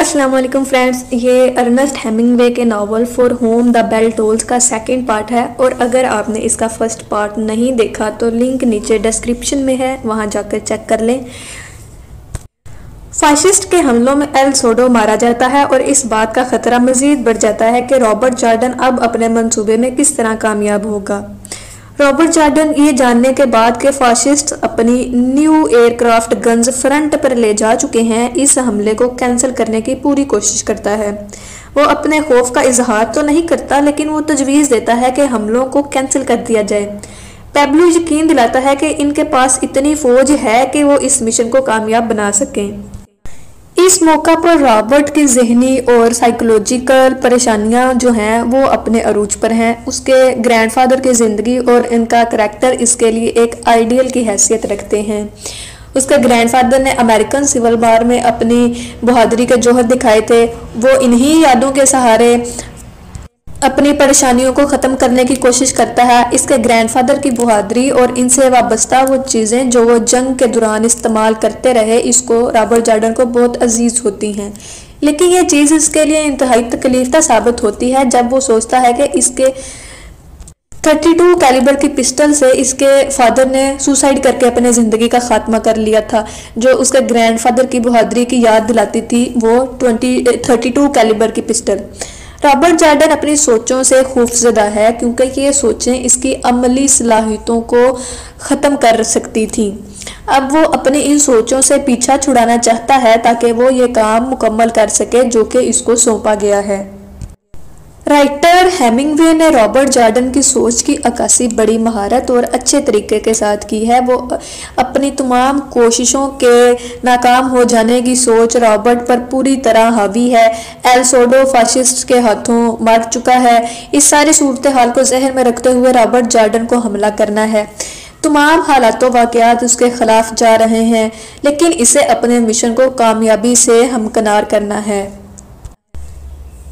अस्सलाम वालेकुम फ्रेंड्स, ये अर्नेस्ट हेमिंग्वे के novel for whom the bell tolls का सेकंड पार्ट है। और अगर आपने इसका फर्स्ट पार्ट नहीं देखा तो लिंक नीचे डिस्क्रिप्शन में है, वहां जाकर चेक कर लें। फाशिस्ट के हमलों में एल सोडो मारा जाता है और इस बात का खतरा मजीद बढ़ जाता है कि रॉबर्ट जॉर्डन अब अपने मंसूबे में किस तरह कामयाब होगा। रॉबर्ट जॉर्डन ये जानने के बाद कि फाशिस्ट अपनी न्यू एयरक्राफ्ट गन्स फ्रंट पर ले जा चुके हैं, इस हमले को कैंसिल करने की पूरी कोशिश करता है। वो अपने खौफ का इजहार तो नहीं करता, लेकिन वो तजवीज़ देता है कि हमलों को कैंसिल कर दिया जाए। पेब्लो यकीन दिलाता है कि इनके पास इतनी फौज है कि वो इस मिशन को कामयाब बना सकें। इस मौका पर रॉबर्ट की जहनी और साइकोलॉजिकल परेशानियां जो हैं वो अपने अरूज पर हैं। उसके ग्रैंडफादर की ज़िंदगी और इनका करैक्टर इसके लिए एक आइडियल की हैसियत रखते हैं। उसके ग्रैंडफादर ने अमेरिकन सिविल वार में अपनी बहादुरी के जौहर दिखाए थे। वो इन्हीं यादों के सहारे अपनी परेशानियों को ख़त्म करने की कोशिश करता है। इसके ग्रैंडफादर की बहादुरी और इनसे वाबस्ता वो चीज़ें जो वो जंग के दौरान इस्तेमाल करते रहे, इसको रॉबर्ट जॉर्डन को बहुत अजीज़ होती हैं। लेकिन ये चीज़ इसके लिए इंतहाई तकलीफदा साबित होती है जब वो सोचता है कि इसके 32 कैलिबर की पिस्टल से इसके फादर ने सुसाइड करके अपने ज़िंदगी का खात्मा कर लिया था। जो उसके ग्रैंडफादर की बहादुरी की याद दिलाती थी वो 32 कैलिबर की पिस्टल। रॉबर्ट जॉर्डन अपनी सोचों से खौफजदा है क्योंकि ये सोचें इसकी अमली सलाहियतों को ख़त्म कर सकती थी। अब वो अपनी इन सोचों से पीछा छुड़ाना चाहता है ताकि वो ये काम मुकम्मल कर सके जो कि इसको सौंपा गया है। राइटर हेमिंग्वे ने रॉबर्ट जॉर्डन की सोच की अक्कासी बड़ी महारत और अच्छे तरीके के साथ की है। वो अपनी तमाम कोशिशों के नाकाम हो जाने की सोच रॉबर्ट पर पूरी तरह हावी है। एल सोडो फाशिस्ट के हाथों मर चुका है। इस सारी सूरत हाल को जहन में रखते हुए रॉबर्ट जॉर्डन को हमला करना है। तमाम हालातों वाक़यात उसके खिलाफ जा रहे हैं, लेकिन इसे अपने मिशन को कामयाबी से हमकिनार करना है।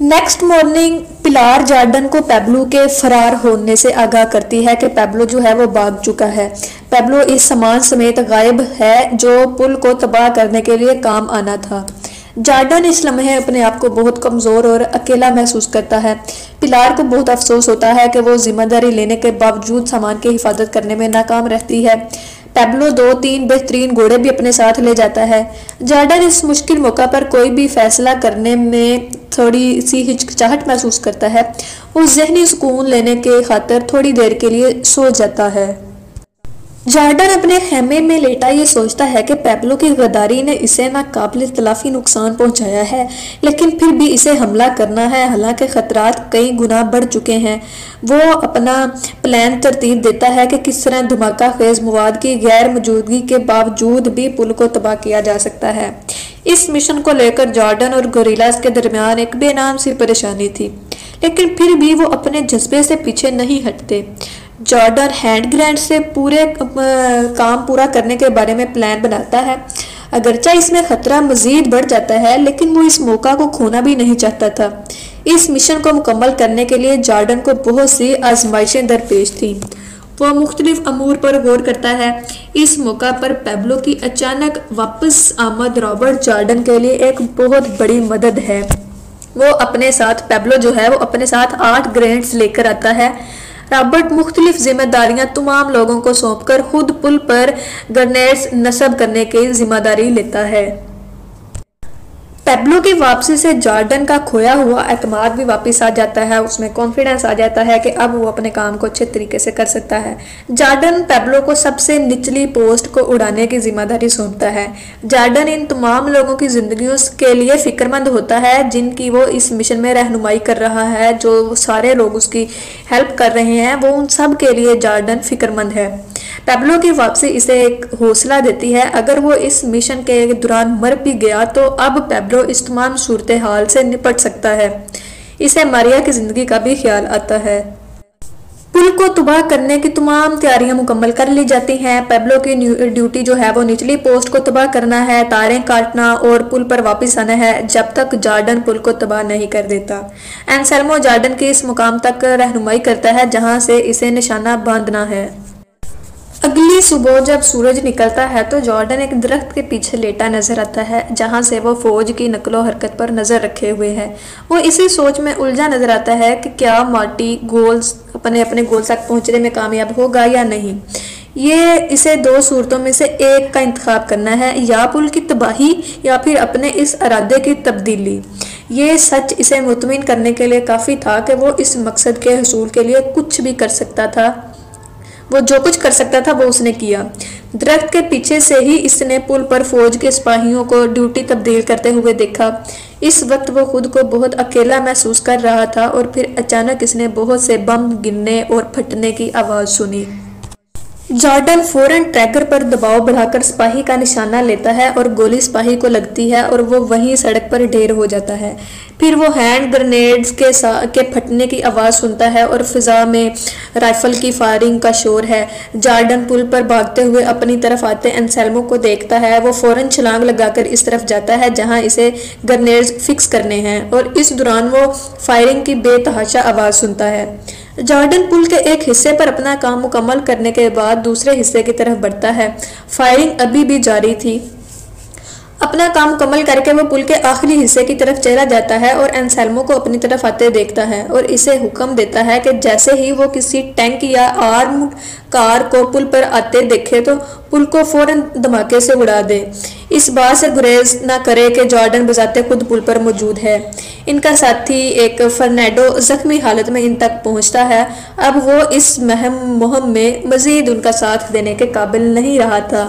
नेक्स्ट मॉर्निंग पिलार जॉर्डन को पेब्लो के फरार होने से आगाह करती है कि पेब्लो जो है वो भाग चुका है। पेब्लो इस सामान समेत गायब है जो पुल को तबाह करने के लिए काम आना था। जॉर्डन इस लम्हे अपने आप को बहुत कमज़ोर और अकेला महसूस करता है। पिलार को बहुत अफसोस होता है कि वो जिम्मेदारी लेने के बावजूद सामान की हिफाजत करने में नाकाम रहती है। पेब्लो 2-3 बेहतरीन घोड़े भी अपने साथ ले जाता है। जॉर्डन इस मुश्किल मौका पर कोई भी फैसला करने में थोड़ी सी हिचकिचाहट महसूस करता है। वो जहनी सुकून लेने के खातिर थोड़ी देर के लिए सो जाता है। जॉर्डन अपने खेमे में लेटा ये सोचता है कि पेब्लो की गद्दारी ने इसे नाकाबिल तलाफी नुकसान पहुंचाया है, लेकिन फिर भी इसे हमला करना है, हालांकि खतरात कई गुना बढ़ चुके हैं। वो अपना प्लान तरतीब देता है कि किस तरह धमाका खेज मवाद की गैर मौजूदगी के बावजूद भी पुल को तबाह किया जा सकता है। इस मिशन को लेकर जॉर्डन और गोरिल्लास के दरमियान एक बेनाम सी परेशानी थी, लेकिन फिर भी वो अपने जज्बे से पीछे नहीं हटते। जॉर्डन हैंड ग्रेनेड से पूरे काम पूरा करने के बारे में प्लान बनाता है। अगरचे इसमें खतरा मजीद बढ़ जाता है, लेकिन वो इस मौका को खोना भी नहीं चाहता था। इस मिशन को मुकम्मल करने के लिए जॉर्डन को बहुत सी आजमाइशें दरपेश थी। वो मुख्तलिफ अमूर पर गौर करता है। इस मौका पर पेब्लो की अचानक वापस आमद रॉबर्ट जॉर्डन के लिए एक बहुत बड़ी मदद है। वो अपने साथ पेब्लो जो है वो अपने साथ 8 ग्रेनेड्स लेकर आता है। रॉबर्ट मुख्तलिफ जिम्मेदारियां तमाम लोगों को सौंपकर खुद पुल पर ग्रेनेड्स नस्ब करने की जिम्मेदारी लेता है। पेब्लो की वापसी से जॉर्डन का खोया हुआ एतमाद भी वापस आ जाता है। उसमें कॉन्फिडेंस आ जाता है कि अब वो अपने काम को अच्छे तरीके से कर सकता है। जॉर्डन पेब्लो को सबसे निचली पोस्ट को उड़ाने की जिम्मेदारी सौंपता है। जॉर्डन इन तमाम लोगों की जिंदगियों के लिए फिक्रमंद होता है जिनकी वो इस मिशन में रहनुमाई कर रहा है। जो सारे लोग उसकी हेल्प कर रहे हैं वो उन सब के लिए जॉर्डन फिक्रमंद है। पेब्लो की वापसी इसे एक हौसला देती है। अगर वो इस मिशन के दौरान मर भी गया तो अब पेब्लो इस तमाम सूरत हाल से निपट सकता है। इसे मारिया की जिंदगी का भी ख्याल आता है। पुल को तबाह करने की तमाम तैयारियां मुकम्मल कर ली जाती हैं। पेब्लो की ड्यूटी जो है वो निचली पोस्ट को तबाह करना है, तारें काटना और पुल पर वापस आना है जब तक जॉर्डन पुल को तबाह नहीं कर देता। एंसेल्मो जॉर्डन के इस मुकाम तक रहनुमाई करता है जहां से इसे निशाना बांधना है। अगली सुबह जब सूरज निकलता है तो जॉर्डन एक दरख्त के पीछे लेटा नजर आता है, जहां से वो फौज की नकलो हरकत पर नजर रखे हुए है। वो इसी सोच में उलझा नजर आता है कि क्या मार्टी गोल्स अपने गोल तक पहुंचने में कामयाब होगा या नहीं। ये इसे दो सूरतों में से एक का इंतखाब करना है, या पुल की तबाही या फिर अपने इस इरादे की तब्दीली। ये सच इसे मुतमिन करने के लिए काफ़ी था कि वो इस मकसद के हसूल के लिए कुछ भी कर सकता था। वो जो कुछ कर सकता था वो उसने किया। दरख्त के पीछे से ही इसने पुल पर फौज के सिपाहियों को ड्यूटी तब्दील करते हुए देखा। इस वक्त वो खुद को बहुत अकेला महसूस कर रहा था और फिर अचानक इसने बहुत से बम गिरने और फटने की आवाज़ सुनी। जॉर्डन फौरन ट्रैगर पर दबाव बढ़ाकर सिपाही का निशाना लेता है और गोली सिपाही को लगती है और वो वहीं सड़क पर ढेर हो जाता है। फिर वो हैंड ग्रेनेड्स के फटने की आवाज़ सुनता है और फिजा में राइफल की फायरिंग का शोर है। जॉर्डन पुल पर भागते हुए अपनी तरफ आते एंसेल्मो को देखता है। वो फौरन छलांग लगाकर इस तरफ जाता है जहां इसे ग्रेनेड्स फिक्स करने हैं और इस दौरान वो फायरिंग की बेतहाशा आवाज़ सुनता है। जॉर्डन पुल के एक हिस्से पर अपना काम मुकम्मल करने के बाद दूसरे हिस्से की तरफ बढ़ता है। फायरिंग अभी भी जारी थी। अपना काम मुकम्मल करके वो पुल के आखिरी हिस्से की तरफ चला जाता है और एंसेल्मो को अपनी तरफ आते देखता है और इसे हुक्म देता है कि जैसे ही वो किसी टैंक या आर्म्ड कार को पुल पर आते देखे तो पुल को फौरन धमाके से उड़ा दे। इस बात से गुरेज न करे कि जॉर्डन बजाते खुद पुल पर मौजूद है। इनका साथी एक फर्नांडो जख्मी हालत में इन तक पहुंचता है। अब वो इस मुहिम में मजीद उनका साथ देने के काबिल नहीं रहा था।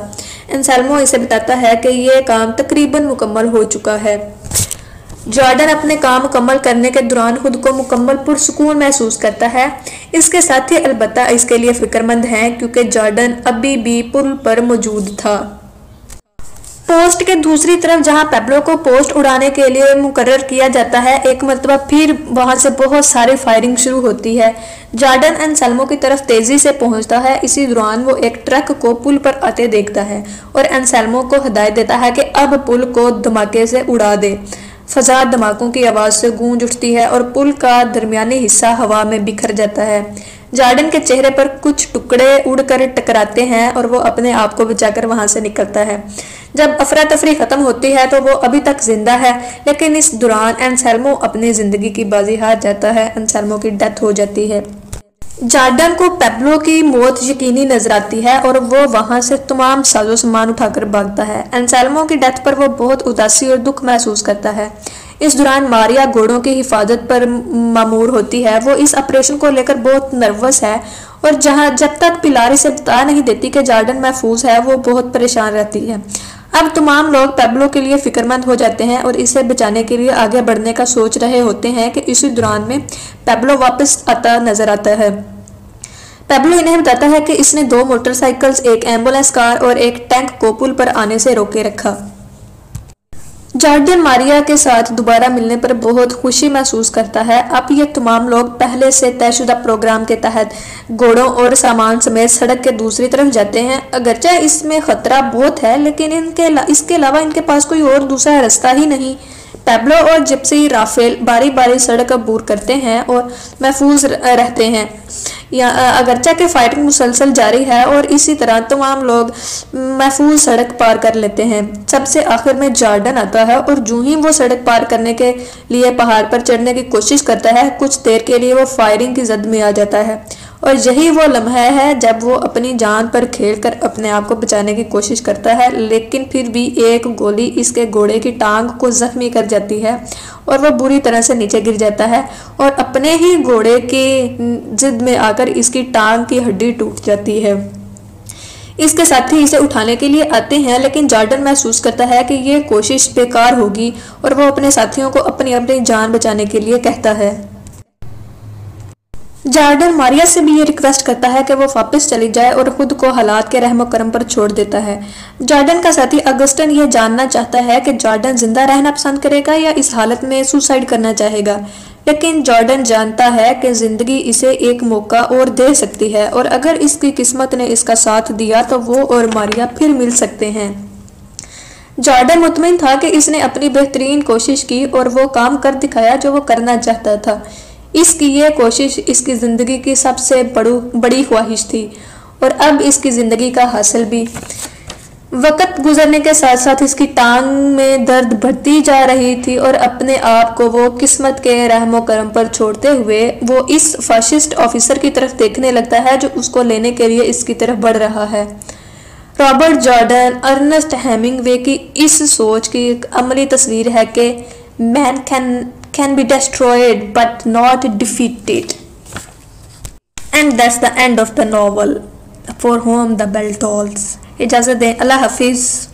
एंसेल्मो इसे बताता है कि ये काम तकरीबन मुकम्मल हो चुका है। जॉर्डन अपने काम मुकम्मल करने के दौरान खुद को मुकम्मल पुरसुकून महसूस करता है। इसके साथी अलबत्ता इसके लिए फिक्रमंद हैं क्योंकि जॉर्डन अभी भी पुल पर मौजूद था। पोस्ट के दूसरी तरफ जहां पेब्लो को पोस्ट उड़ाने के लिए मुकर्रर किया जाता है, एक मरतबा फिर वहां से बहुत सारी फायरिंग शुरू होती है। जॉर्डन एंसेल्मो की तरफ तेजी से पहुंचता है। इसी दौरान वो एक ट्रक को पुल पर आते देखता है और एंसेल्मो को हिदायत देता है कि अब पुल को धमाके से उड़ा दे। फजा धमाकों की आवाज़ से गूंज उठती है और पुल का दरमियानी हिस्सा हवा में बिखर जाता है। जॉर्डन के चेहरे पर कुछ टुकड़े उड़कर टकराते हैं और वो अपने आप को बचाकर वहां से निकलता है। जब अफरा तफरी खत्म होती है तो वो अभी तक जिंदा है, लेकिन इस दौरान एंसेल्मो अपनी जिंदगी की बाजी हार जाता है। एंसेल्मो की डेथ हो जाती है। जॉर्डन को पेब्लो की मौत यकीनी नजर आती है और वो वहां से तमाम साजो सामान उठाकर भागता है। एंसेल्मो की डेथ पर वो बहुत उदासी और दुख महसूस करता है। इस दौरान मारिया घोड़ों की हिफाजत पर मामूर होती है। वो इस ऑपरेशन को लेकर बहुत नर्वस है और जब तक पिलारी से बता नहीं देती कि जॉर्डन महफूज है, वो बहुत परेशान रहती है। अब तमाम लोग पेब्लो के लिए फिक्रमंद हो जाते हैं और इसे बचाने के लिए आगे बढ़ने का सोच रहे होते हैं कि इसी दौरान में पेब्लो वापस आता नजर आता है। पेब्लो इन्हें बताता है कि इसने 2 मोटरसाइकिल्स, एक एम्बुलेंस कार और एक टैंक को पुल पर आने से रोके रखा। जॉर्डन मारिया के साथ दोबारा मिलने पर बहुत खुशी महसूस करता है। अब ये तमाम लोग पहले से तयशुदा प्रोग्राम के तहत घोड़ों और सामान समेत सड़क के दूसरी तरफ जाते हैं। अगरचे इसमें खतरा बहुत है, लेकिन इसके अलावा इनके पास कोई और दूसरा रास्ता ही नहीं। पेब्लो और जिप्सी राफेल बारी बारी सड़क अबूर करते हैं और महफूज रहते हैं। अगरचे के फायरिंग मुसलसल जारी है और इसी तरह तमाम लोग महफूज सड़क पार कर लेते हैं। सबसे आखिर में जॉर्डन आता है और जो ही वो सड़क पार करने के लिए पहाड़ पर चढ़ने की कोशिश करता है, कुछ देर के लिए वो फायरिंग की जद में आ जाता है और यही वो लम्हा है जब वो अपनी जान पर खेलकर अपने आप को बचाने की कोशिश करता है, लेकिन फिर भी एक गोली इसके घोड़े की टांग को जख्मी कर जाती है और वह बुरी तरह से नीचे गिर जाता है और अपने ही घोड़े की जिद में आकर इसकी टांग की हड्डी टूट जाती है। इसके साथी इसे उठाने के लिए आते हैं, लेकिन जॉर्डन महसूस करता है कि ये कोशिश बेकार होगी और वो अपने साथियों को अपनी जान बचाने के लिए कहता है। जॉर्डन मारिया से भी ये रिक्वेस्ट करता है कि वो वापस चली जाए और खुद को हालात के रहमो करम पर छोड़ देता है। जॉर्डन का साथी अगस्टन ये जानना चाहता है कि जॉर्डन जिंदा रहना पसंद करेगा या इस हालत में सुसाइड करना चाहेगा, लेकिन जॉर्डन जानता है कि जिंदगी इसे एक मौका और दे सकती है और अगर इसकी किस्मत ने इसका साथ दिया तो वो और मारिया फिर मिल सकते हैं। जॉर्डन मुतमिन था कि इसने अपनी बेहतरीन कोशिश की और वो काम कर दिखाया जो वो करना चाहता था। इसकी ये कोशिश इसकी ज़िंदगी की सबसे बड़ी ख्वाहिश थी और अब इसकी ज़िंदगी का हासिल भी। वक्त गुजरने के साथ साथ इसकी टांग में दर्द बढ़ती जा रही थी और अपने आप को वो किस्मत के रहमो करम पर छोड़ते हुए वो इस फाशिस्ट ऑफिसर की तरफ देखने लगता है जो उसको लेने के लिए इसकी तरफ बढ़ रहा है। रॉबर्ट जॉर्डन अर्नेस्ट हेमिंगवे की इस सोच की एक अमली तस्वीर है कि man can be destroyed but not defeated. And that's the end of the novel. For whom the bell tolls. इजाज़त दें, अल्लाह हाफिज़।